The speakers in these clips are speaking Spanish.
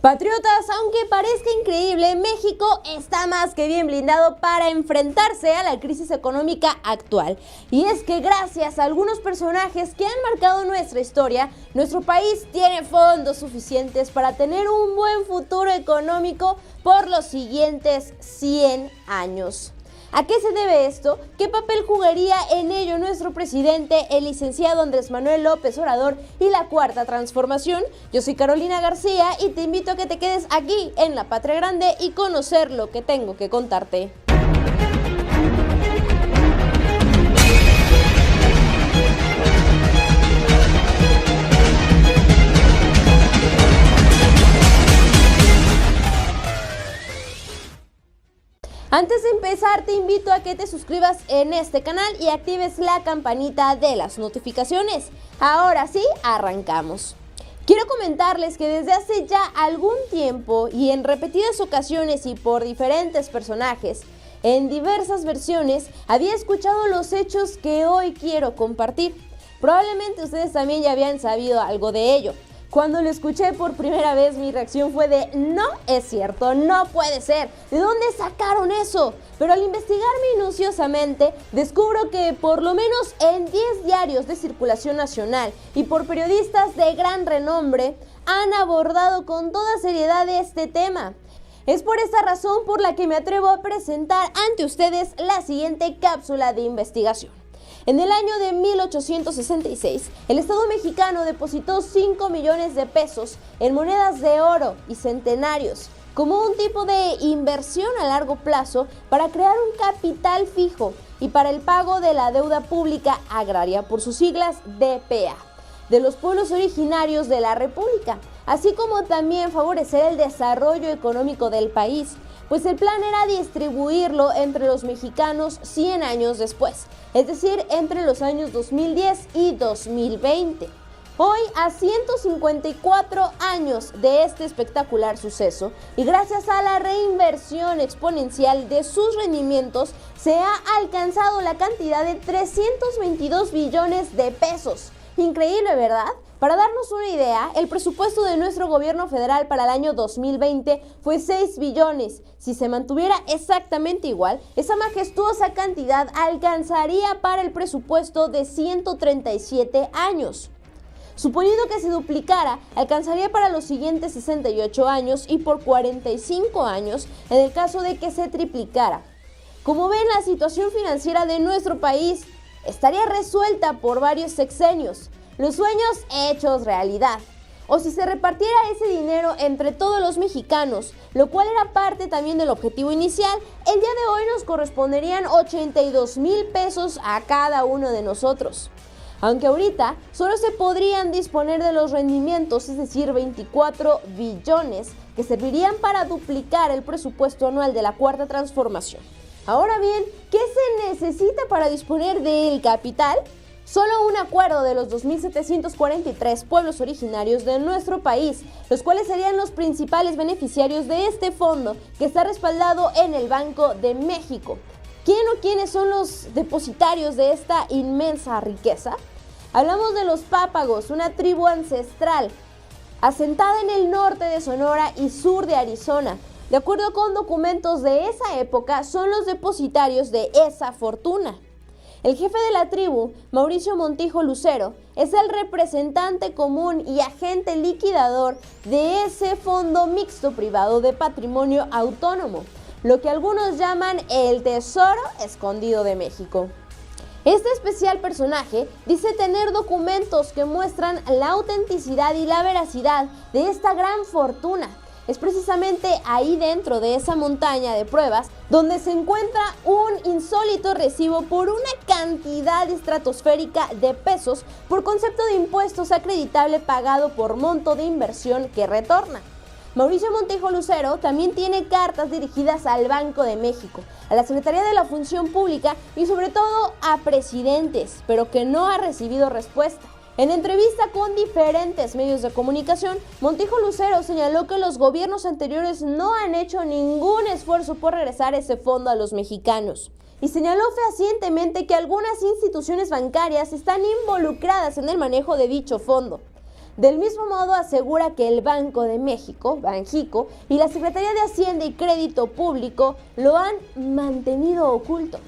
Patriotas, aunque parezca increíble, México está más que bien blindado para enfrentarse a la crisis económica actual. Y es que gracias a algunos personajes que han marcado nuestra historia, nuestro país tiene fondos suficientes para tener un buen futuro económico por los siguientes 100 años. ¿A qué se debe esto? ¿Qué papel jugaría en ello nuestro presidente, el licenciado Andrés Manuel López Obrador y la Cuarta Transformación? Yo soy Carolina García y te invito a que te quedes aquí en La Patria Grande y conocer lo que tengo que contarte. Antes de empezar, te invito a que te suscribas en este canal y actives la campanita de las notificaciones. Ahora sí, arrancamos. Quiero comentarles que desde hace ya algún tiempo y en repetidas ocasiones y por diferentes personajes, en diversas versiones, había escuchado los hechos que hoy quiero compartir. Probablemente ustedes también ya habían sabido algo de ello. Cuando lo escuché por primera vez, mi reacción fue de no es cierto, no puede ser, ¿de dónde sacaron eso? Pero al investigar minuciosamente, descubro que por lo menos en 10 diarios de circulación nacional y por periodistas de gran renombre, han abordado con toda seriedad este tema. Es por esta razón por la que me atrevo a presentar ante ustedes la siguiente cápsula de investigación. En el año de 1866, el Estado mexicano depositó 5 millones de pesos en monedas de oro y centenarios como un tipo de inversión a largo plazo para crear un capital fijo y para el pago de la deuda pública agraria, por sus siglas DPA, de los pueblos originarios de la República, así como también favorecer el desarrollo económico del país, pues el plan era distribuirlo entre los mexicanos 100 años después, es decir, entre los años 2010 y 2020. Hoy, a 154 años de este espectacular suceso, y gracias a la reinversión exponencial de sus rendimientos, se ha alcanzado la cantidad de 322 billones de pesos. Increíble, ¿verdad? Para darnos una idea, el presupuesto de nuestro gobierno federal para el año 2020 fue 6 billones. Si se mantuviera exactamente igual, esa majestuosa cantidad alcanzaría para el presupuesto de 137 años. Suponiendo que se duplicara, alcanzaría para los siguientes 68 años y por 45 años en el caso de que se triplicara. Como ven, la situación financiera de nuestro país estaría resuelta por varios sexenios. Los sueños hechos realidad. O si se repartiera ese dinero entre todos los mexicanos, lo cual era parte también del objetivo inicial, el día de hoy nos corresponderían 82,000 pesos a cada uno de nosotros. Aunque ahorita solo se podrían disponer de los rendimientos, es decir, 24 billones, que servirían para duplicar el presupuesto anual de la Cuarta Transformación. Ahora bien, ¿qué se necesita para disponer del capital? Solo un acuerdo de los 2.743 pueblos originarios de nuestro país, los cuales serían los principales beneficiarios de este fondo que está respaldado en el Banco de México. ¿Quién o quiénes son los depositarios de esta inmensa riqueza? Hablamos de los Pápagos, una tribu ancestral asentada en el norte de Sonora y sur de Arizona. De acuerdo con documentos de esa época, son los depositarios de esa fortuna. El jefe de la tribu, Mauricio Montijo Lucero, es el representante común y agente liquidador de ese fondo mixto privado de patrimonio autónomo, lo que algunos llaman el Tesoro Escondido de México. Este especial personaje dice tener documentos que muestran la autenticidad y la veracidad de esta gran fortuna. Es precisamente ahí dentro de esa montaña de pruebas donde se encuentra un insólito recibo por una cantidad estratosférica de pesos por concepto de impuestos acreditable pagado por monto de inversión que retorna. Mauricio Montijo Lucero también tiene cartas dirigidas al Banco de México, a la Secretaría de la Función Pública y sobre todo a presidentes, pero que no ha recibido respuesta. En entrevista con diferentes medios de comunicación, Montijo Lucero señaló que los gobiernos anteriores no han hecho ningún esfuerzo por regresar ese fondo a los mexicanos. Y señaló fehacientemente que algunas instituciones bancarias están involucradas en el manejo de dicho fondo. Del mismo modo, asegura que el Banco de México, Banjico, y la Secretaría de Hacienda y Crédito Público lo han mantenido oculto.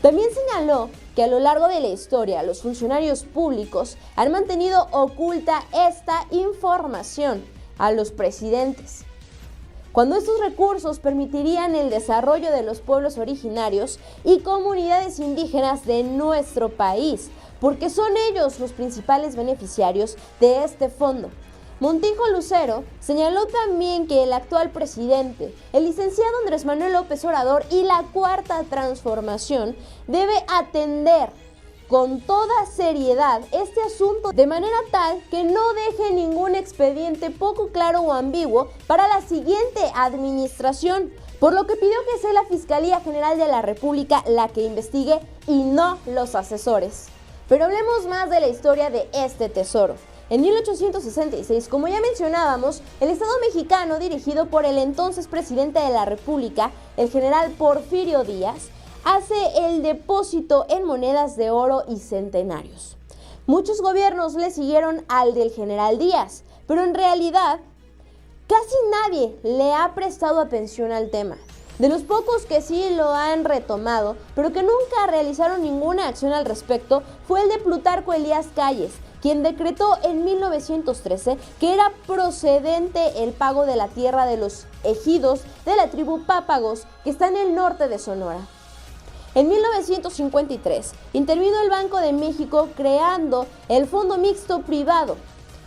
También señaló que a lo largo de la historia los funcionarios públicos han mantenido oculta esta información a los presidentes, cuando estos recursos permitirían el desarrollo de los pueblos originarios y comunidades indígenas de nuestro país, porque son ellos los principales beneficiarios de este fondo. Montijo Lucero señaló también que el actual presidente, el licenciado Andrés Manuel López Obrador, y la Cuarta Transformación debe atender con toda seriedad este asunto de manera tal que no deje ningún expediente poco claro o ambiguo para la siguiente administración, por lo que pidió que sea la Fiscalía General de la República la que investigue y no los asesores. Pero hablemos más de la historia de este tesoro. En 1866, como ya mencionábamos, el Estado mexicano, dirigido por el entonces presidente de la República, el general Porfirio Díaz, hace el depósito en monedas de oro y centenarios. Muchos gobiernos le siguieron al del general Díaz, pero en realidad casi nadie le ha prestado atención al tema. De los pocos que sí lo han retomado, pero que nunca realizaron ninguna acción al respecto, fue el de Plutarco Elías Calles, quien decretó en 1913 que era procedente el pago de la tierra de los ejidos de la tribu Pápagos, que está en el norte de Sonora. En 1953 intervino el Banco de México creando el Fondo Mixto Privado.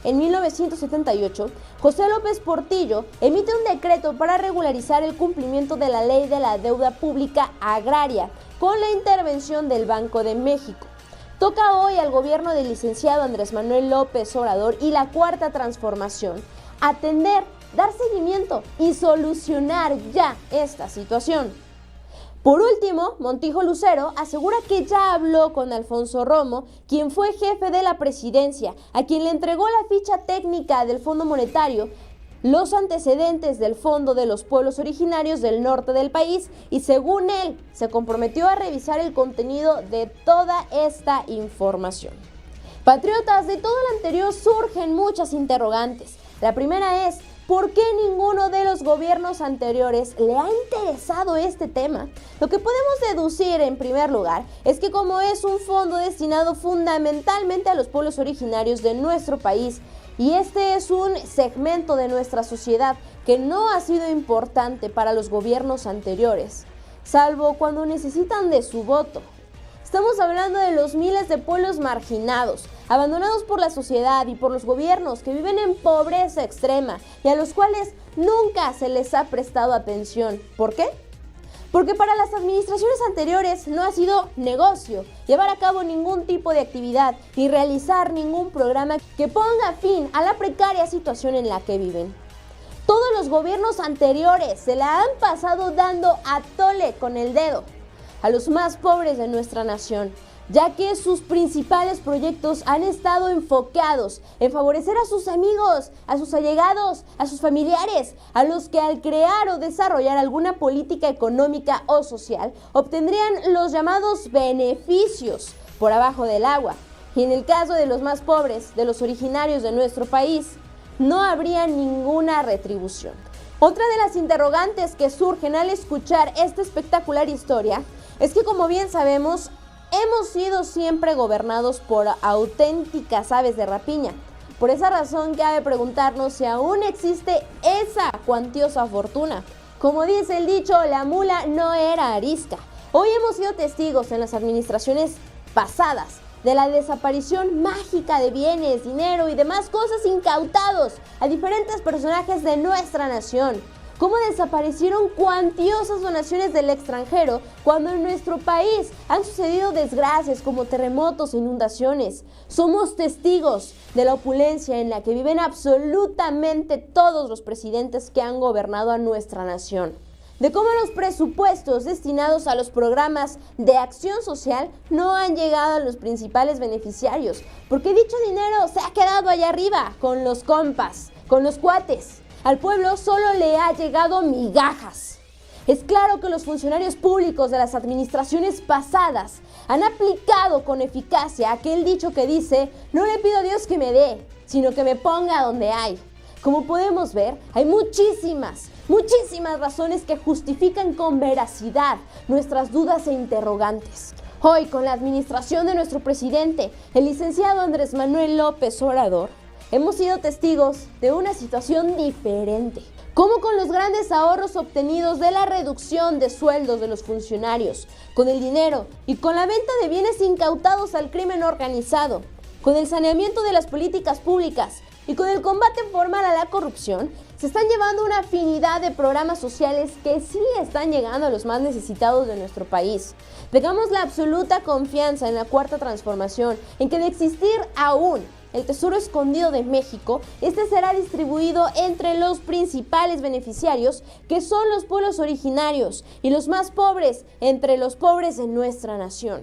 En 1978, José López Portillo emite un decreto para regularizar el cumplimiento de la ley de la deuda pública agraria con la intervención del Banco de México. Toca hoy al gobierno del licenciado Andrés Manuel López Obrador y la Cuarta Transformación atender, dar seguimiento y solucionar ya esta situación. Por último, Montijo Lucero asegura que ya habló con Alfonso Romo, quien fue jefe de la presidencia, a quien le entregó la ficha técnica del Fondo Monetario, los antecedentes del Fondo de los Pueblos Originarios del norte del país, y según él, se comprometió a revisar el contenido de toda esta información. Patriotas, de todo lo anterior surgen muchas interrogantes. La primera es: ¿por qué ninguno de los gobiernos anteriores le ha interesado este tema? Lo que podemos deducir en primer lugar es que como es un fondo destinado fundamentalmente a los pueblos originarios de nuestro país, y este es un segmento de nuestra sociedad que no ha sido importante para los gobiernos anteriores, salvo cuando necesitan de su voto. Estamos hablando de los miles de pueblos marginados, abandonados por la sociedad y por los gobiernos, que viven en pobreza extrema y a los cuales nunca se les ha prestado atención. ¿Por qué? Porque para las administraciones anteriores no ha sido negocio llevar a cabo ningún tipo de actividad y realizar ningún programa que ponga fin a la precaria situación en la que viven. Todos los gobiernos anteriores se la han pasado dando a tole con el dedo a los más pobres de nuestra nación, ya que sus principales proyectos han estado enfocados en favorecer a sus amigos, a sus allegados, a sus familiares, a los que al crear o desarrollar alguna política económica o social obtendrían los llamados beneficios por abajo del agua. Y en el caso de los más pobres, de los originarios de nuestro país, no habría ninguna retribución. Otra de las interrogantes que surgen al escuchar esta espectacular historia es que, como bien sabemos, hemos sido siempre gobernados por auténticas aves de rapiña. Por esa razón cabe preguntarnos si aún existe esa cuantiosa fortuna. Como dice el dicho, la mula no era arisca. Hoy hemos sido testigos en las administraciones pasadas de la desaparición mágica de bienes, dinero y demás cosas incautados a diferentes personajes de nuestra nación. Cómo desaparecieron cuantiosas donaciones del extranjero cuando en nuestro país han sucedido desgracias como terremotos e inundaciones. Somos testigos de la opulencia en la que viven absolutamente todos los presidentes que han gobernado a nuestra nación. De cómo los presupuestos destinados a los programas de acción social no han llegado a los principales beneficiarios, porque dicho dinero se ha quedado allá arriba con los compas, con los cuates. Al pueblo solo le ha llegado migajas. Es claro que los funcionarios públicos de las administraciones pasadas han aplicado con eficacia aquel dicho que dice: no le pido a Dios que me dé, sino que me ponga donde hay. Como podemos ver, hay muchísimas razones que justifican con veracidad nuestras dudas e interrogantes. Hoy, con la administración de nuestro presidente, el licenciado Andrés Manuel López Obrador, hemos sido testigos de una situación diferente. Como con los grandes ahorros obtenidos de la reducción de sueldos de los funcionarios, con el dinero y con la venta de bienes incautados al crimen organizado, con el saneamiento de las políticas públicas y con el combate formal a la corrupción, se están llevando una afinidad de programas sociales que sí están llegando a los más necesitados de nuestro país. Tengamos la absoluta confianza en la Cuarta Transformación, en que de existir aún el tesoro escondido de México, este será distribuido entre los principales beneficiarios, que son los pueblos originarios y los más pobres entre los pobres de nuestra nación.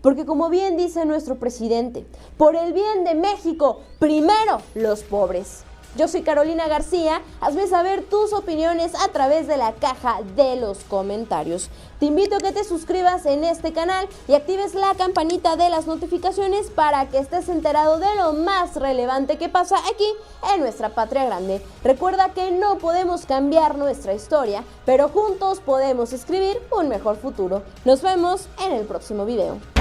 Porque como bien dice nuestro presidente, por el bien de México, primero los pobres. Yo soy Carolina García, hazme saber tus opiniones a través de la caja de los comentarios. Te invito a que te suscribas en este canal y actives la campanita de las notificaciones para que estés enterado de lo más relevante que pasa aquí en nuestra patria grande. Recuerda que no podemos cambiar nuestra historia, pero juntos podemos escribir un mejor futuro. Nos vemos en el próximo video.